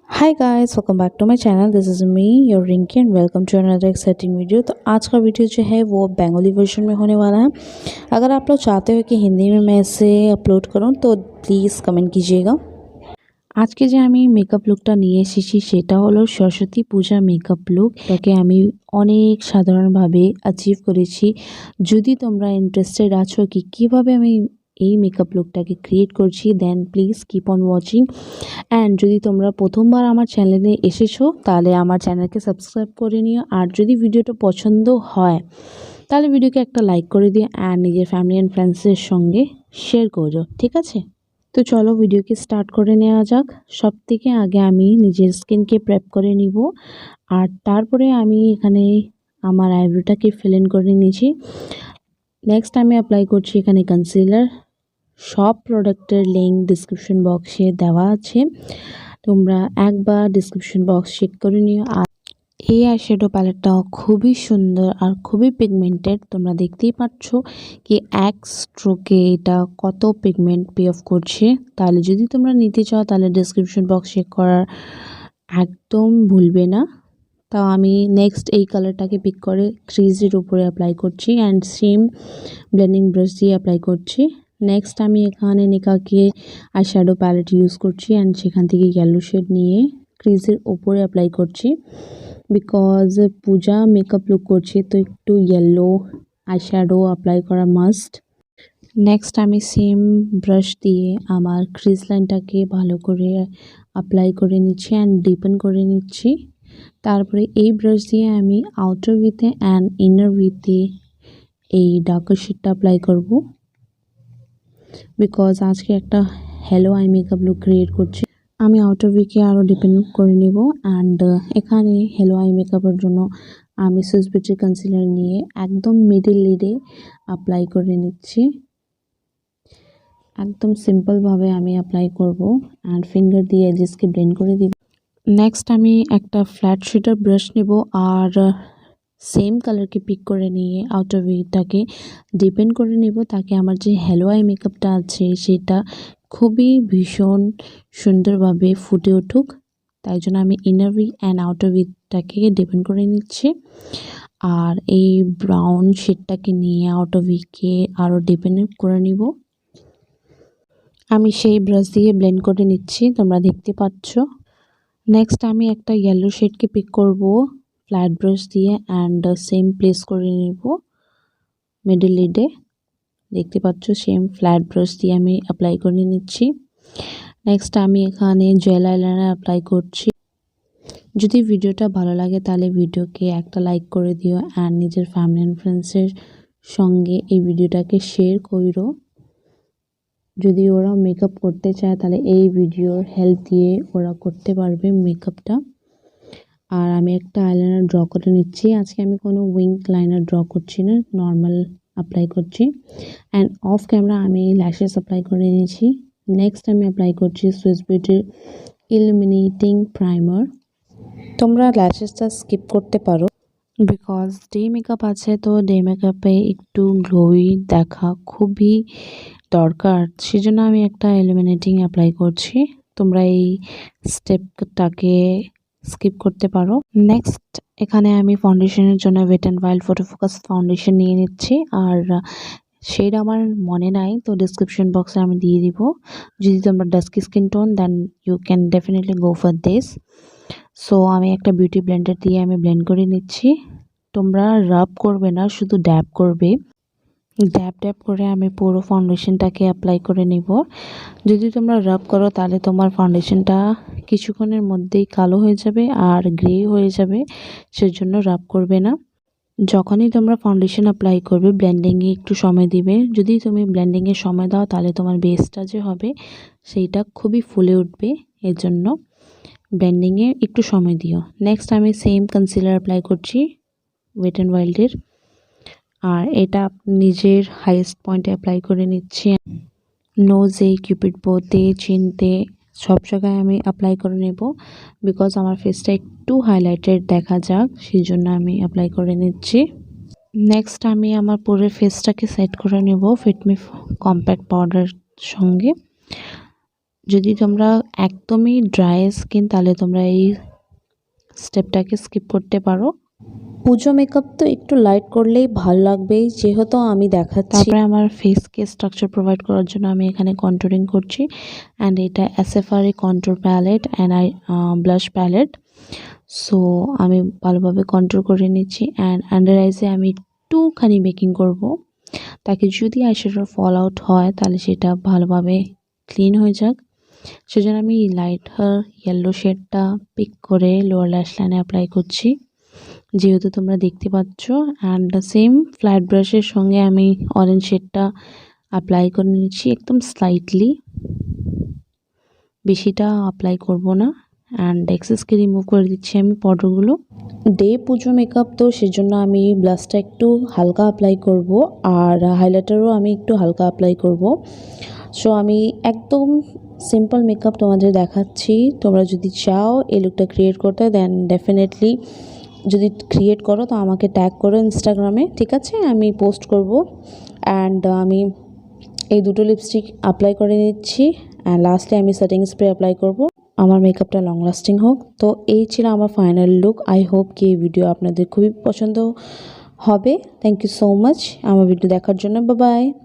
Hi guys, welcome back to my channel. This is me, your Rinki, and welcome to another exciting video। तो आज का video जो है वो Bengali version में होने वाला है। अगर आप लोग चाहते हो कि हिंदी में मैं इसे अपलोड करूं तो प्लीज़ कमेंट कीजिएगा। आज के जो আমি মেকআপ লুকটা নিয়ে এসেছি সেটা হলো সরস্বতী পূজা মেকআপ লুক। এটাকে আমি অনেক সাধারণভাবে অ্যাচিভ করেছি। যদি তোমরা ইন্টারেস্টেড আছো কি কিভাবে আমি এই মেকআপ লুকটাকে ক্রিয়েট করছি then please keep on watching. And যদি তোমরা প্রথমবার আমার চ্যানেলে এসেছো তাহলে আমার চ্যানেলকে সাবস্ক্রাইব করে নিও। আর যদি ভিডিওটা পছন্দ হয় তাহলে ভিডিওকে একটা লাইক করে দিও অ্যান্ড নিজের ফ্যামিলি অ্যান্ড ফ্রেন্ডসের সঙ্গে শেয়ার করো, ঠিক আছে? তো চলো ভিডিওকে স্টার্ট করে নেওয়া যাক। সবথেকে আগে আমি নিজের স্কিনকে প্রেপ করে নিব, আর তারপরে আমি এখানে আমার আইব্রোটাকে ফিল ইন করে নিয়েছি। নেক্সট আমি অ্যাপ্লাই করছি এখানে কনসিলার। সব প্রোডাক্টের লিঙ্ক ডিসক্রিপশন বক্সে দেওয়া আছে, তোমরা একবার ডিসক্রিপশন বক্স চেক করে নিও। আর এই আইশ্যাডো প্যালেটটা খুবই সুন্দর আর খুবই পিগমেন্টেড। তোমরা দেখতেই পাচ্ছ কি এক স্ট্রোকে এটা কত পিগমেন্ট পে অফ করছে। তাহলে যদি তোমরা নিতে চাও তাহলে ডিসক্রিপশন বক্স চেক করার একদম ভুলবে না। তাও আমি নেক্সট এই কালারটাকে পিক করে ক্রিজের উপরে অ্যাপ্লাই করছি অ্যান্ড সেম ব্লেন্ডিং ব্রাশ দিয়ে অ্যাপ্লাই করছি। নেক্সট আমি এখানে নিকাকে আইশ্যাডো প্যালেট ইউজ করছি অ্যান্ড সেখান থেকে ইয়েলো শেড নিয়ে ক্রিজের ওপরে অ্যাপ্লাই করছি। বিকজ পূজা মেকআপ লুক করছি তো একটু ইয়েলো আইশ্যাডো অ্যাপ্লাই করা মাস্ট। নেক্সট আমি সেম ব্রাশ দিয়ে আমার ক্রিজ লাইনটাকে ভালো করে অ্যাপ্লাই করে নিচ্ছি অ্যান্ড ডিপেন করে নিচ্ছি। তারপরে এই ব্রাশ দিয়ে আমি আউটার ভিতে অ্যান্ড ইনার ভিতে এই ডার্কার শেডটা অ্যাপ্লাই করব। বিকজ আজকে একটা hello eye makeup look create করছি। আমি আউটার ভিকে আরও ডিপেন্ড করে নেব অ্যান্ড এখানে হ্যালো আই মেকআপের জন্য আমি সুইস বিউটি কনসিলার নিয়ে একদম মিডল লিডে অ্যাপ্লাই করে নিচ্ছি। একদম সিম্পলভাবে আমি অ্যাপ্লাই করব অ্যান্ড ফিঙ্গার দিয়ে এজেসকে ব্লেন্ড করে দিব। নেক্সট আমি একটা ফ্ল্যাট শেডার ব্রাশ নেব আর সেম কালারকে পিক করে নিয়ে আউটার ভিটাকে ডিপেন্ড করে নেব, তাকে আমার যে হ্যালো আই মেকআপটা আছে সেটা খুবই ভীষণ সুন্দরভাবে ফুটে উঠুক। তাই জন্য আমি ইনার ভি অ্যান্ড আউটার ভিটাকে ডিপেন্ড করে নিচ্ছি। আর এই ব্রাউন শেডটাকে নিয়ে আউটার ভিকে আরও ডিপেন্ড করে নিব। আমি সেই ব্রাশ দিয়ে ব্লেন্ড করে নিচ্ছি, তোমরা দেখতে পাচ্ছ। নেক্সট আমি একটা ইয়েলো শেডকে পিক করব ফ্ল্যাট ব্রাশ দিয়ে অ্যান্ড সেম প্লেস করে নেব মিডল লিডে। দেখতে পাচ্ছ সেম ফ্ল্যাট ব্রাশ দিয়ে আমি অ্যাপ্লাই করে নিচ্ছি। নেক্সট আমি এখানে জেল আইলাইনার অ্যাপ্লাই করছি। যদি ভিডিওটা ভালো লাগে তাহলে ভিডিওকে একটা লাইক করে দিও অ্যান্ড নিজের ফ্যামিলি অ্যান্ড ফ্রেন্ডসের সঙ্গে এই ভিডিওটাকে শেয়ার করো। যদি ওরা মেকআপ করতে চায় তাহলে এই ভিডিওর হেল্প দিয়ে ওরা করতে পারবে মেকআপটা। আর আমি একটা আইলাইনার ড্র করে নিচ্ছি। আজকে আমি কোনো উইং লাইনার ড্র করছি না, নর্মাল অ্যাপ্লাই করছি অ্যান্ড অফ ক্যামেরা আমি ল্যাশেস অ্যাপ্লাই করে নিয়েছি। নেক্সট আমি অ্যাপ্লাই করছি সুইস বিউটির ইলুমিনেটিং প্রাইমার। তোমরা ল্যাশেসটা স্কিপ করতে পারো বিকজ ডে মেকআপ আছে, তো ডে মেকআপে একটু গ্লোই দেখা খুবই দরকার, সেজন্য আমি একটা ইলুমিনেটিং অ্যাপ্লাই করছি। তোমরা এই স্টেপটাকে স্কিপ করতে পারো। নেক্সট এখানে আমি ফাউন্ডেশনের জন্য wet and wild photo focus foundation নিয়ে নিচ্ছি আর শেড আমার মনে নাই, তো ডিসক্রিপশন বক্সে আমি দিয়ে দিব। যদি তোমরা dusky skin tone then you can definitely go for this. So আমি একটা বিউটি ব্লেন্ডার দিয়ে আমি ব্লেন্ড করে নিচ্ছি। তোমরা রাব করবে না, শুধু ড্যাব করবে। ড্যাব ড্যাব করে আমি পুরো ফাউন্ডেশনটাকে অ্যাপ্লাই করে নিব। যদি তোমরা রাব করো তাহলে তোমার ফাউন্ডেশনটা কিছুক্ষণের মধ্যেই কালো হয়ে যাবে আর গ্রে হয়ে যাবে, সেজন্য রাব করবে না। যখনই তোমরা ফাউন্ডেশন অ্যাপ্লাই করবে ব্লেন্ডিংয়ে একটু সময় দিবে। যদি তুমি ব্লেন্ডিংয়ে সময় দাও তাহলে তোমার বেসটা যে হবে সেইটা খুবই ফুলে উঠবে, এর জন্য ব্লেন্ডিংয়ে একটু সময় দিও। নেক্সট আমি সেম কনসিলার অ্যাপ্লাই করছি ওয়েট অ্যান্ড ওয়াইল্ডের, আর এটা নিজের হাইয়েস্ট পয়েন্টে অ্যাপ্লাই করে নিচ্ছি। নোজে, কিউপিড বোতে, চিনতে সব জায়গায় আমি অ্যাপ্লাই করে নেব বিকজ আমার ফেসটা একটু হাইলাইটেড দেখা যাক, সেই জন্য আমি অ্যাপ্লাই করে নিচ্ছি। নেক্সট আমি আমার পুরো ফেসটাকে সেট করে নেব ফিটমি কম্প্যাক্ট পাউডার সঙ্গে। যদি তোমরা একদমই ড্রাই স্কিন তাহলে তোমরা এই স্টেপটাকে স্কিপ করতে পারো। পুজো মেকআপ তো একটু লাইট করলেই ভালো লাগবে, যেহেতু আমি দেখাচ্ছি। তারপরে আমার ফেসকে স্ট্রাকচার প্রোভাইড করার জন্য আমি এখানে কন্টুরিং করছি, অ্যান্ড এটা SFR contour palette and blush palette. So আমি ভালোভাবে কন্ট্রোল করে নিচ্ছি, অ্যান্ড আন্ডার আইসে আমি একটুখানি বেকিং করব, তাকে যদি আইশ্যাডোর ফল আউট হয় তাহলে সেটা ভালোভাবে ক্লিন হয়ে যাক। সেজন্য আমি লাইটার ইয়েলো শেডটা পিক করে লোয়ার ল্যাশ লাইনে অ্যাপ্লাই করছি, যেহেতু তোমরা দেখতে পাচ্ছ। অ্যান্ড সেম ফ্ল্যাট ব্রাশের সঙ্গে আমি অরেঞ্জ শেডটা অ্যাপ্লাই করে নিচ্ছি একদম স্লাইটলি, বেশিটা অ্যাপ্লাই করব না। অ্যান্ড এক্সেসকে রিমুভ করে দিচ্ছি আমি পডরগুলো। ডে পুজো মেকআপ তো সেজন্য আমি ব্লাশটা একটু হালকা অ্যাপ্লাই করব, আর হাইলাইটারও আমি একটু হালকা অ্যাপ্লাই করব। সো আমি একদম সিম্পল মেকআপ তোমাদের দেখাচ্ছি। তোমরা যদি চাও এই লুকটা ক্রিয়েট করতে, দেন ডেফিনেটলি যদি ক্রিয়েট করো তো আমাকে ট্যাগ করো ইনস্টাগ্রামে, ঠিক আছে? আমি পোস্ট করব। অ্যান্ড আমি এই দুটো লিপস্টিক অ্যাপ্লাই করে নিচ্ছি, অ্যান্ড লাস্টে আমি সেটিং স্প্রে অ্যাপ্লাই করব আমার মেকআপটা লং লাস্টিং হোক। তো এই ছিল আমার ফাইনাল লুক। আই হোপ কি এই ভিডিও আপনাদের খুবই পছন্দ হবে। থ্যাংক ইউ সো মাচ আমার ভিডিও দেখার জন্য। Bye bye.